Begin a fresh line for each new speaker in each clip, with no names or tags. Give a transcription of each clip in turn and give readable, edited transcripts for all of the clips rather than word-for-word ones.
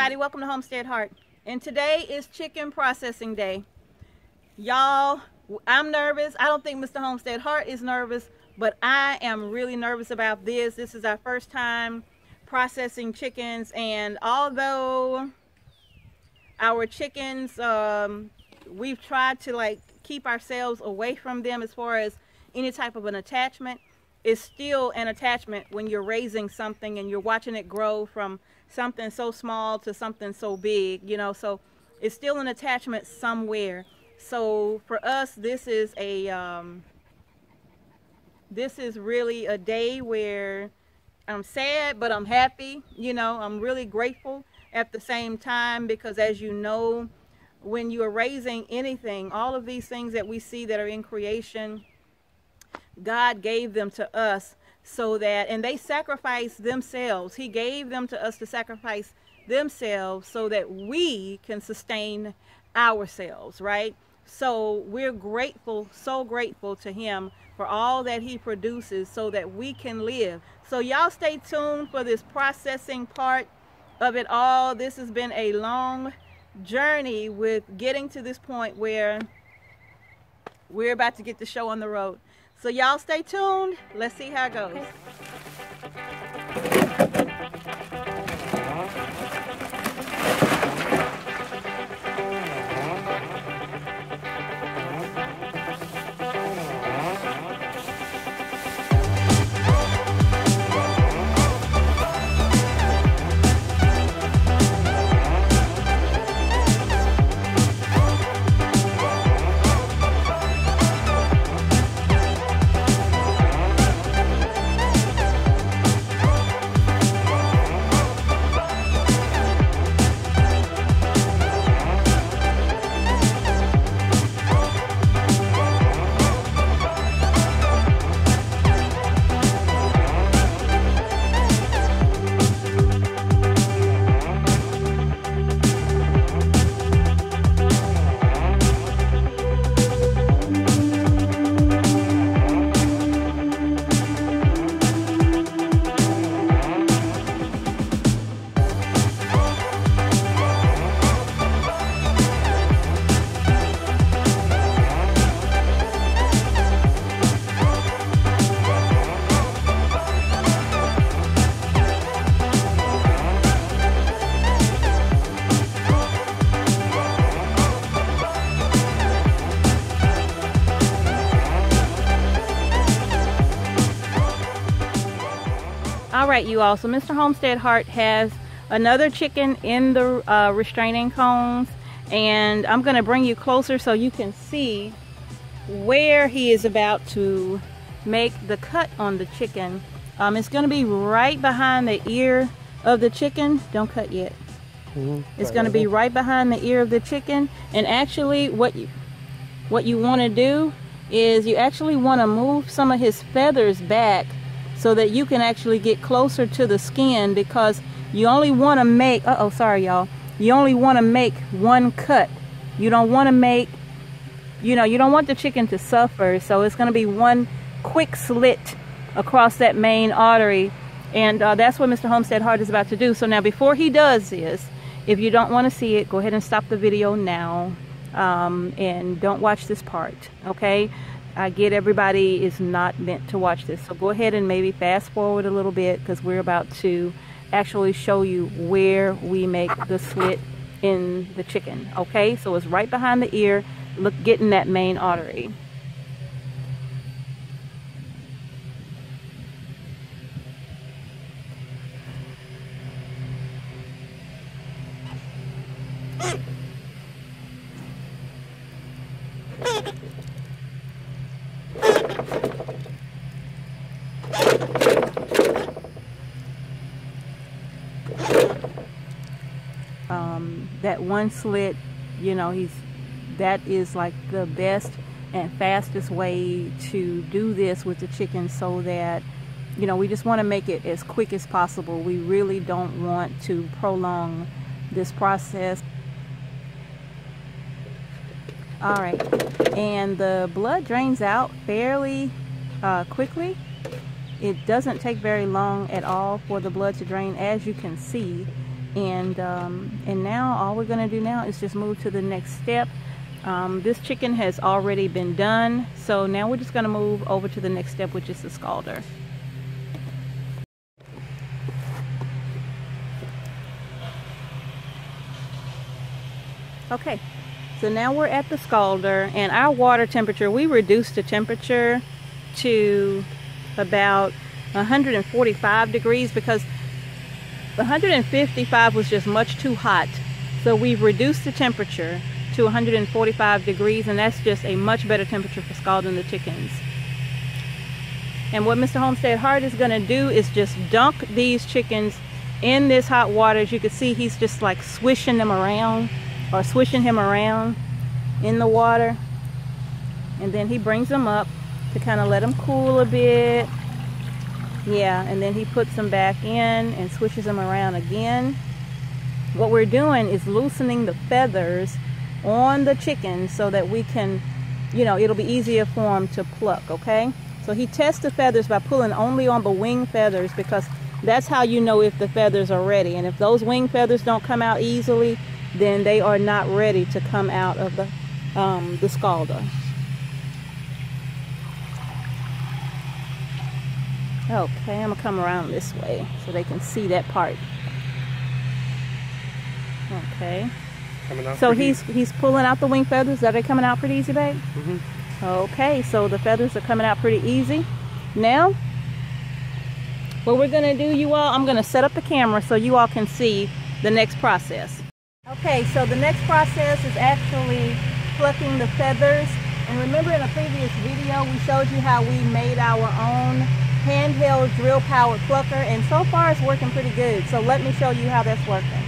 everybody, welcome to Homestead Heart. And today is chicken processing day. Y'all, I'm nervous. I don't think Mr. Homestead Heart is nervous, but I am really nervous about this. This is our first time processing chickens, and although our chickens, we've tried to keep ourselves away from them as far as any type of an attachment, it's still an attachment when you're raising something and you're watching it grow from something so small to something so big, you know, so it's still an attachment somewhere. So for us, this is really a day where I'm sad, but I'm happy. You know, I'm really grateful at the same time, because as you know, when you are raising anything, all of these things that we see that are in creation, God gave them to us so that, and they sacrificed themselves. He gave them to us to sacrifice themselves so that we can sustain ourselves, right? So we're grateful, so grateful to Him for all that He produces so that we can live. So y'all stay tuned for this processing part of it all. This has been a long journey with getting to this point where we're about to get the show on the road. So y'all stay tuned. Let's see how it goes. All right, you all, so Mr. Homestead Heart has another chicken in the restraining cones, and I'm going to bring you closer so you can see where he is about to make the cut on the chicken. It's going to be right behind the ear of the chicken. Don't cut yet. It's going to be right behind the ear of the chicken, and actually what you want to do is you actually want to move some of his feathers back so that you can actually get closer to the skin, because you only want to make, you only want to make one cut. You don't want to make, you don't want the chicken to suffer, so it's going to be one quick slit across that main artery, and that's what Mr. Homestead Heart is about to do. So now before he does this, if you don't want to see it, go ahead and stop the video now, and don't watch this part, okay? I get everybody is not meant to watch this, so go ahead and maybe fast forward a little bit, because we're about to actually show you where we make the slit in the chicken. Okay, so it's right behind the ear. Look, getting that main artery. That one slit, that is like the best and fastest way to do this with the chicken, so that we just want to make it as quick as possible. We really don't want to prolong this process. All right, and the blood drains out fairly quickly. It doesn't take very long at all for the blood to drain, as you can see. And now all we're going to do now is just move to the next step. This chicken has already been done, so now we're just going to move over to the next step, which is the scalder. Okay, so now we're at the scalder, and our water temperature, we reduced the temperature to about 145 degrees because 155 was just much too hot. So we've reduced the temperature to 145 degrees, and that's just a much better temperature for scalding the chickens. And what Mr. Homestead Heart is going to do is just dunk these chickens in this hot water. As you can see, he's just like swishing them around, or swishing him around in the water, and then he brings them up to kind of let them cool a bit. Yeah, and then he puts them back in and swishes them around again. What we're doing is loosening the feathers on the chicken so that we can, you know, it'll be easier for them to pluck, okay? So he tests the feathers by pulling only on the wing feathers, because that's how you know if the feathers are ready. And if those wing feathers don't come out easily, then they are not ready to come out of the scalder. Okay, I'm gonna come around this way so they can see that part. Okay. So he's pulling out the wing feathers. Are they coming out pretty easy, babe? Mm-hmm. Okay, so the feathers are coming out pretty easy. Now, what we're gonna do, you all, I'm gonna set up the camera so you all can see the next process. Okay, so the next process is actually plucking the feathers. And remember in a previous video, we showed you how we made our own handheld drill powered plucker, and so far it's working pretty good. So let me show you how that's working.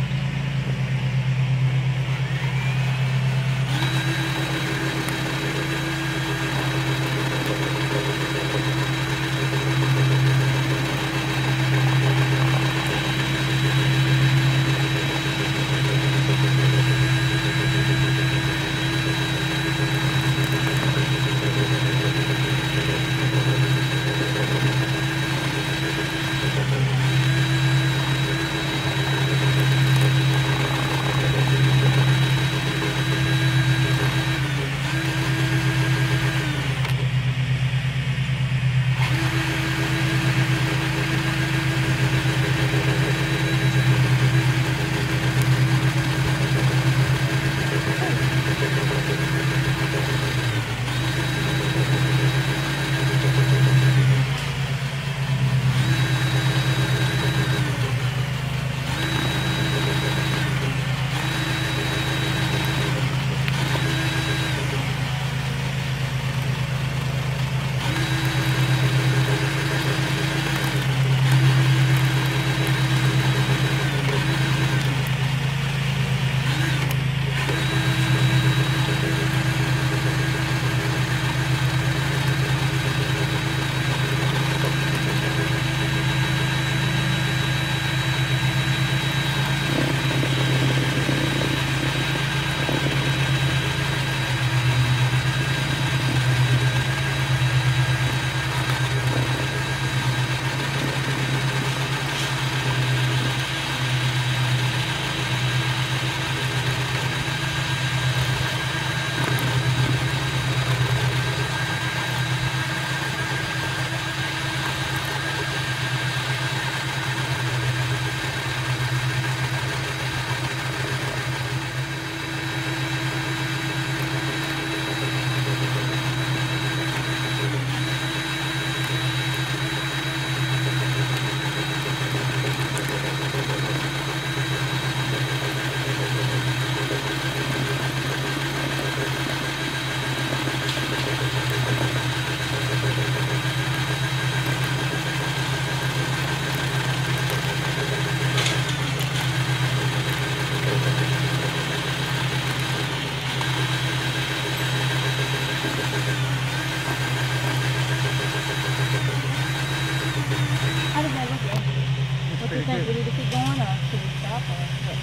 think we need to keep going, or should we stop, or what?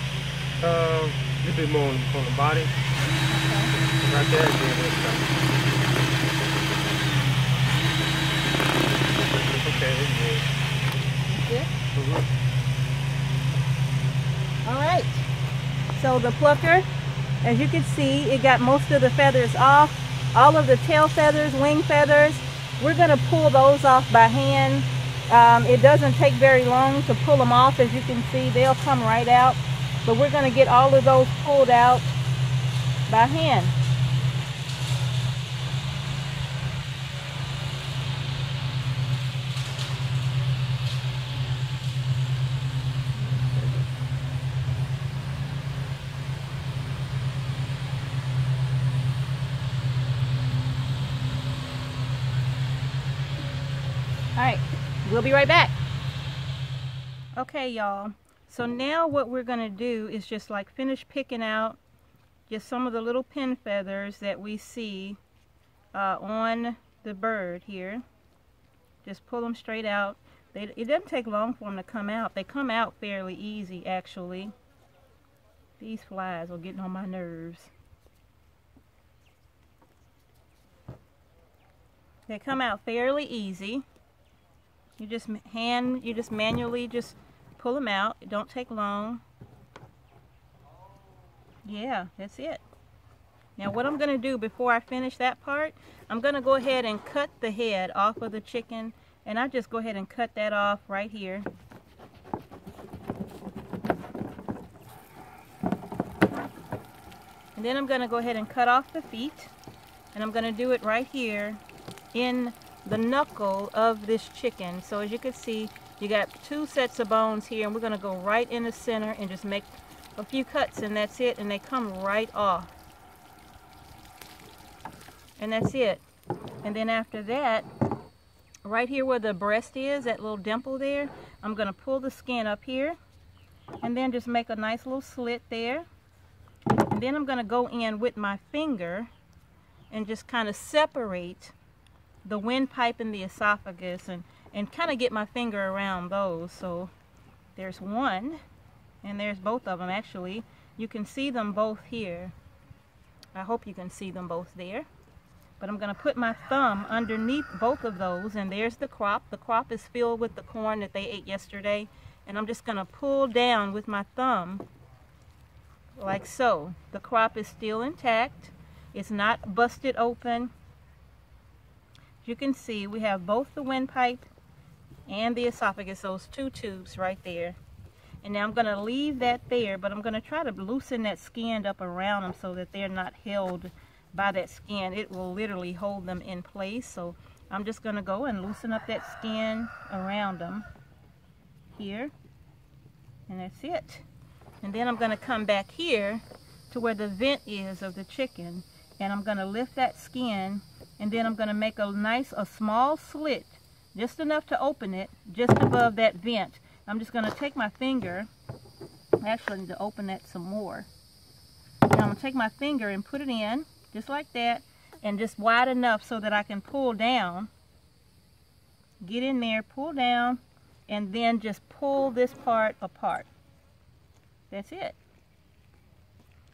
A little bit more on the body. Okay. Right there, then we'll stop. Okay, it's good.
Good?
Mm-hmm.
All So the plucker, as you can see, it got most of the feathers off. All of the tail feathers, wing feathers, we're going to pull those off by hand. It doesn't take very long to pull them off. As you can see, they'll come right out. But we're going to get all of those pulled out by hand. Alright, we'll be right back. Okay, y'all. So now what we're going to do is just like finish picking out just some of the little pin feathers that we see on the bird here. Just pull them straight out. It doesn't take long for them to come out. They come out fairly easy, actually. These flies are getting on my nerves. They come out fairly easy. You just manually just pull them out. It don't take long. Yeah, that's it. Now what I'm going to do before I finish that part, I'm going to go ahead and cut the head off of the chicken. And I just go ahead and cut that off right here. And then I'm going to go ahead and cut off the feet. And I'm going to do it right here in the knuckle of this chicken. So as you can see, you got two sets of bones here, and we're going to go right in the center and just make a few cuts, and that's it, and they come right off. And that's it. And then after that, right here where the breast is, that little dimple there, I'm going to pull the skin up here and then just make a nice little slit there. And then I'm going to go in with my finger and just kind of separate the windpipe and the esophagus, and kind of get my finger around those. So there's one, and there's both of them actually. You can see them both here. I hope you can see them both there. But I'm going to put my thumb underneath both of those, and there's the crop. The crop is filled with the corn that they ate yesterday, and I'm just going to pull down with my thumb like so. The crop is still intact. It's not busted open. You can see we have both the windpipe and the esophagus, those two tubes right there. And now I'm going to leave that there, but I'm going to try to loosen that skin up around them so that they're not held by that skin. It will literally hold them in place. So I'm just going to go and loosen up that skin around them here. And that's it. And then I'm going to come back here to where the vent is of the chicken. And I'm going to lift that skin, and then I'm going to make a small slit, just enough to open it, just above that vent. I'm just going to take my finger, actually to open that some more. And I'm going to take my finger and put it in, just like that, and just wide enough so that I can pull down, get in there, pull down, and then just pull this part apart. That's it.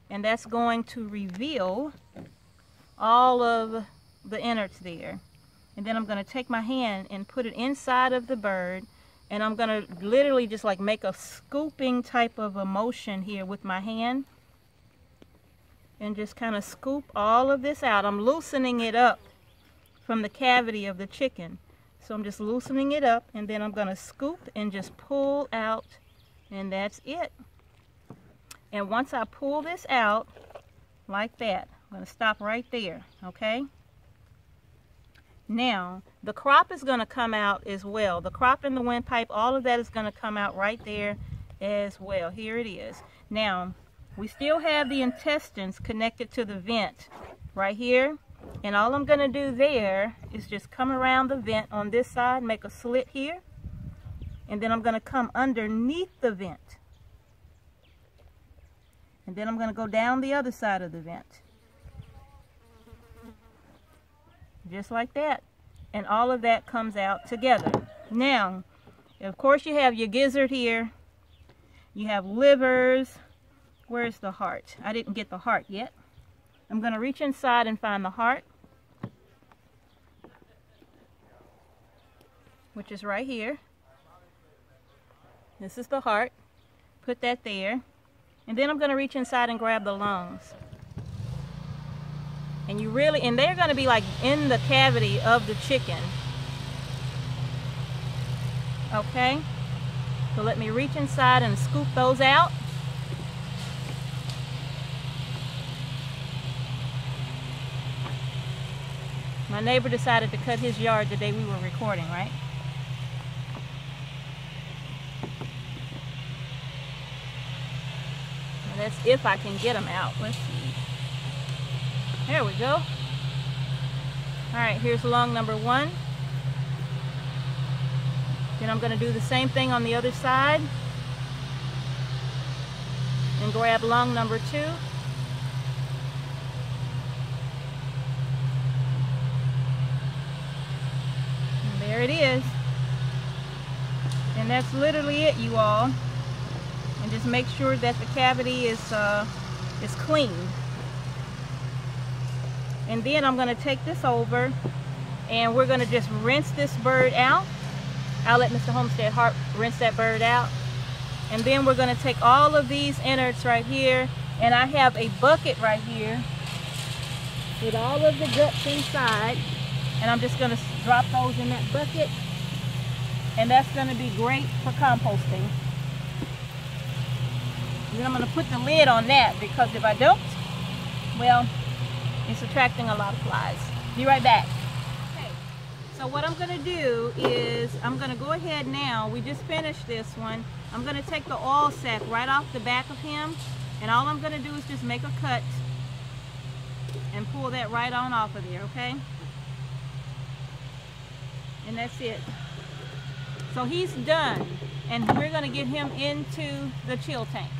And that's going to reveal all of the innards there. And then I'm going to take my hand and put it inside of the bird, and I'm going to literally just like make a scooping type of a motion here with my hand and just kind of scoop all of this out. I'm loosening it up from the cavity of the chicken. So I'm just loosening it up, and then I'm going to scoop and just pull out, and that's it. And once I pull this out like that, I'm going to stop right there, okay? Now, the crop is going to come out as well. The crop and the windpipe, all of that is going to come out right there as well. Here it is. Now, we still have the intestines connected to the vent right here. And all I'm going to do there is just come around the vent on this side, make a slit here. And then I'm going to come underneath the vent. And then I'm going to go down the other side of the vent. Just like that. And all of that comes out together. Now, of course you have your gizzard here. You have livers. Where's the heart? I didn't get the heart yet. I'm going to reach inside and find the heart, which is right here. This is the heart. Put that there. And then I'm going to reach inside and grab the lungs. And they're going to be like in the cavity of the chicken. Okay? So let me reach inside and scoop those out. My neighbor decided to cut his yard the day we were recording, right? Well, that's if I can get them out. Let's see. There we go. All right, here's lung number 1. Then I'm going to do the same thing on the other side. And grab lung number 2. And there it is. And that's literally it, you all. And just make sure that the cavity is clean. And then I'm going to take this over and we're going to just rinse this bird out. I'll let Mr. Homestead Hart rinse that bird out. And then we're going to take all of these innards right here, and I have a bucket right here with all of the guts inside, and I'm just going to drop those in that bucket, and that's going to be great for composting. Then I'm going to put the lid on that, because if I don't, well, it's attracting a lot of flies. Be right back. Okay, so what I'm going to do is I'm going to go ahead now. We just finished this one. I'm going to take the oil sac right off the back of him, and all I'm going to do is just make a cut and pull that right on off of there, okay? And that's it. So he's done, and we're going to get him into the chill tank.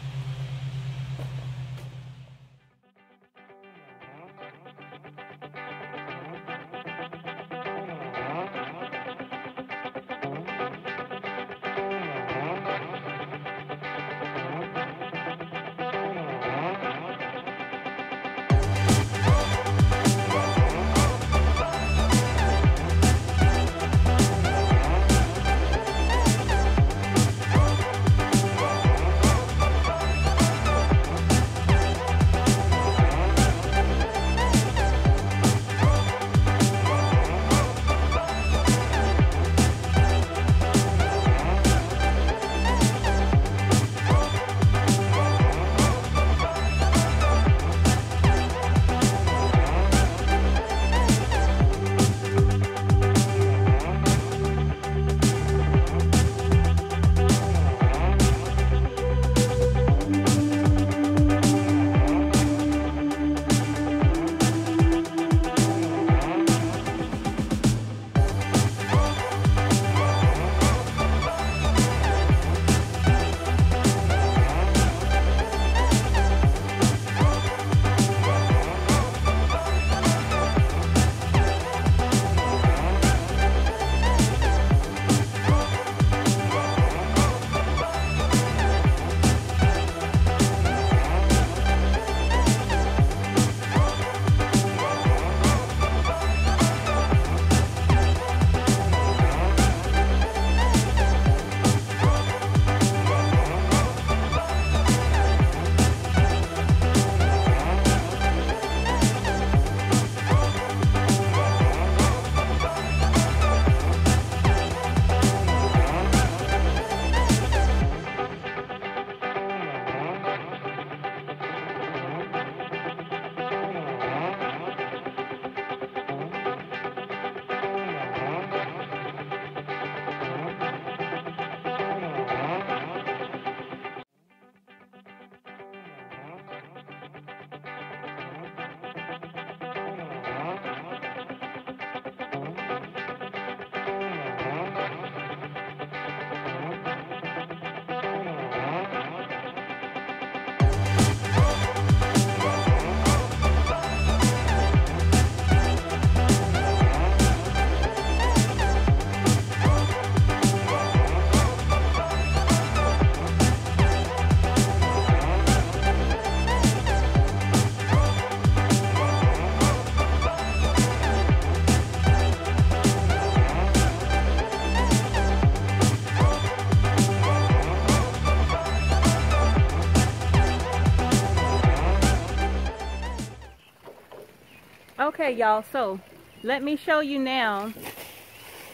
Okay, y'all, so let me show you now.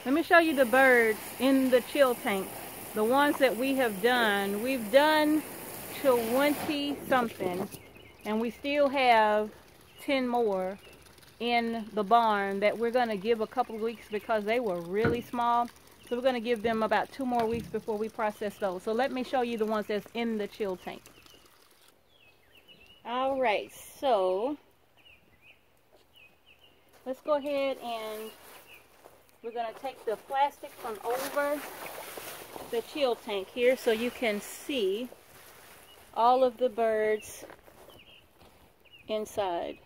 Let me show you the birds in the chill tank. The ones that we have done. We've done 20 something, and we still have 10 more in the barn that we're going to give a couple of weeks because they were really small. So we're going to give them about 2 more weeks before we process those. So let me show you the ones that's in the chill tank. All right, so let's go ahead and we're going to take the plastic from over the chill tank here so you can see all of the birds inside.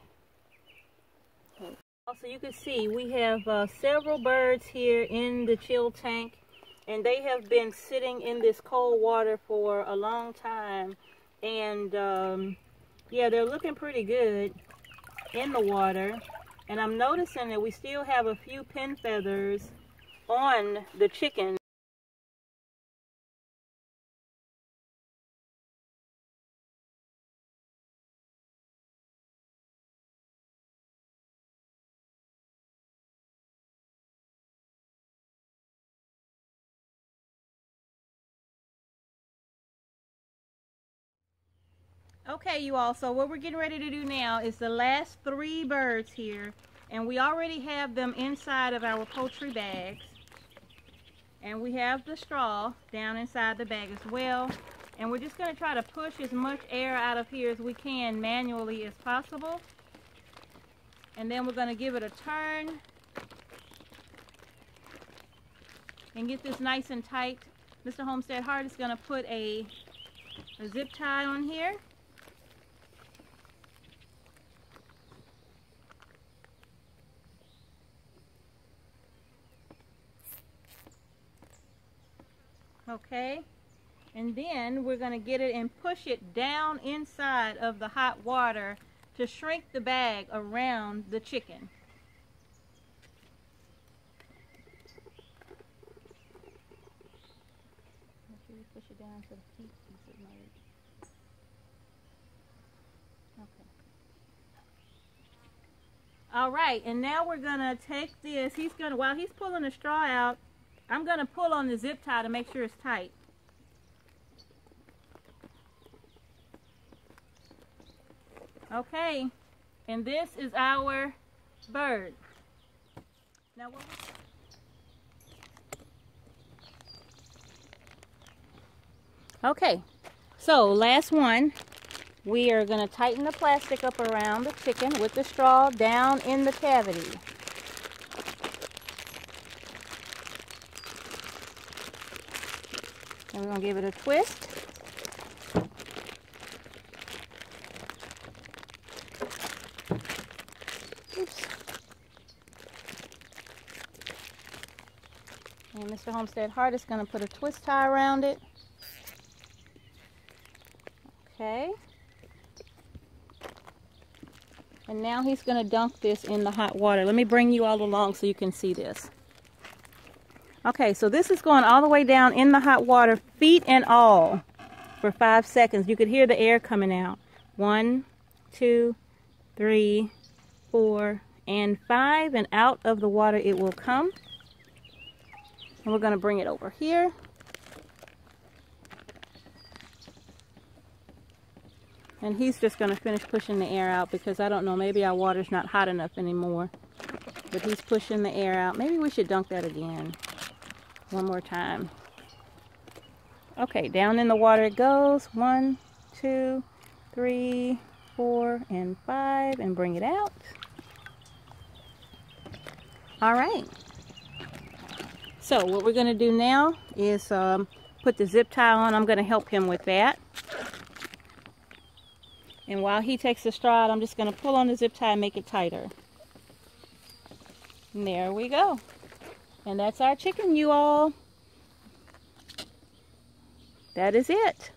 Also, you can see we have several birds here in the chill tank, and they have been sitting in this cold water for a long time, and yeah, they're looking pretty good in the water. And I'm noticing that we still have a few pin feathers on the chicken. Okay, you all, so what we're getting ready to do now is the last 3 birds here, and we already have them inside of our poultry bags, and we have the straw down inside the bag as well, and we're just going to try to push as much air out of here as we can manually as possible, and then we're going to give it a turn and get this nice and tight. Mr. Homestead Hart is going to put a zip tie on here. Okay, and then we're going to get it and push it down inside of the hot water to shrink the bag around the chicken. Make sure you push it down to the feet piece of mud. Okay. All right, and now we're going to take this. While he's pulling the straw out, I'm going to pull on the zip tie to make sure it's tight. Okay, and this is our bird. Now okay, so last one. We are going to tighten the plastic up around the chicken with the straw down in the cavity. And we're going to give it a twist. Oops. And Mr. Homestead Hart is going to put a twist tie around it. Okay. And now he's going to dunk this in the hot water. Let me bring you all along so you can see this. Okay, so this is going all the way down in the hot water, feet and all, for 5 seconds. You could hear the air coming out. 1, 2, 3, 4, and 5, and out of the water it will come. And we're going to bring it over here. And he's just going to finish pushing the air out because I don't know, maybe our water's not hot enough anymore. But he's pushing the air out. Maybe we should dunk that again. One more time. Okay, down in the water it goes. 1, 2, 3, 4, and 5, and bring it out. All right. So what we're going to do now is put the zip tie on. I'm going to help him with that. And while he takes the straw out, I'm just going to pull on the zip tie and make it tighter. And there we go. And that's our chicken, you all. That is it.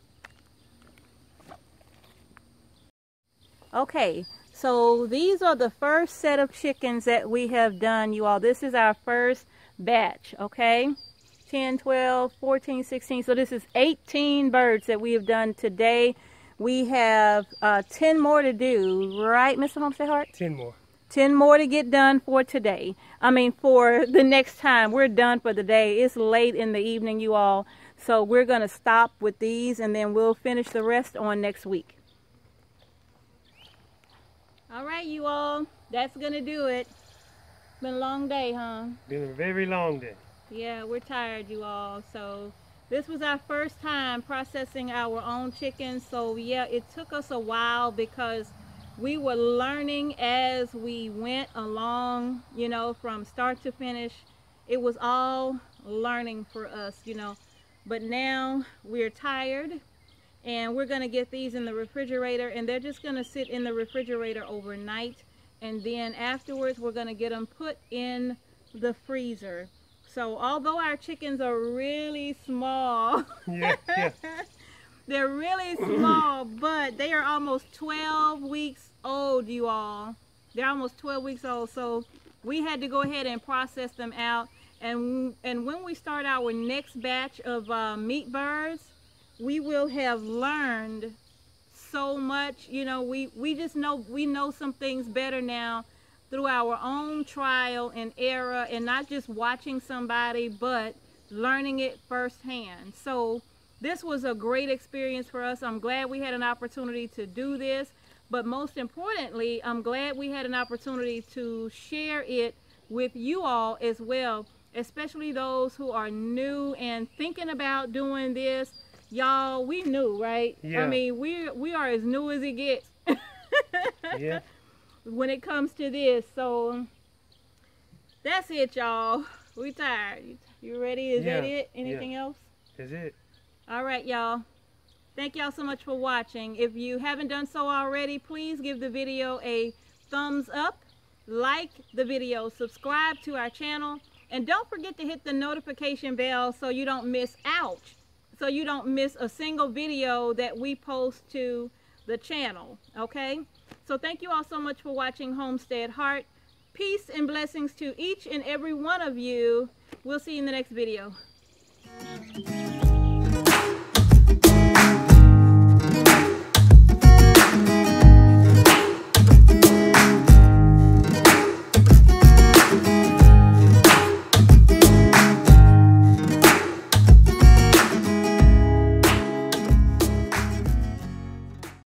Okay, so these are the first set of chickens that we have done, you all. This is our first batch, okay? 10, 12, 14, 16. So this is 18 birds that we have done today. We have 10 more to do, right, Mr. Homestead Hart?
10 more.
10 more to get done for today. I mean, for the next time. We're done for the day. It's late in the evening, you all. So we're going to stop with these, and then we'll finish the rest on next week. All right, you all. That's going to do it. It's been a long day, huh?
Been a very long day.
Yeah, we're tired, you all. So this was our first time processing our own chicken. So yeah, it took us a while because we were learning as we went along, you know, from start to finish. It was all learning for us, you know. But now we're tired, and we're going to get these in the refrigerator, and they're just going to sit in the refrigerator overnight. And then afterwards, we're going to get them put in the freezer. So although our chickens are really small,
Yeah.
they're really small, but they are almost 12 weeks old, you all. They're almost 12 weeks old, so we had to go ahead and process them out. And when we start our next batch of meat birds, we will have learned so much. You know, we just know, we know some things better now through our own trial and error, and not just watching somebody, but learning it firsthand. So this was a great experience for us. I'm glad we had an opportunity to do this, but most importantly, I'm glad we had an opportunity to share it with you all as well, especially those who are new and thinking about doing this. Y'all, we new, right?
Yeah.
I mean, we are as new as it gets.
Yeah.
When it comes to this. So that's it, y'all. We tired. You ready? Is that it? Anything else?
That's it.
All right, y'all. Thank y'all so much for watching. If you haven't done so already, please give the video a thumbs up, like the video, subscribe to our channel, and don't forget to hit the notification bell so you don't miss so you don't miss a single video that we post to the channel. Okay? So thank you all so much for watching Homestead Heart. Peace and blessings to each and every one of you. We'll see you in the next video.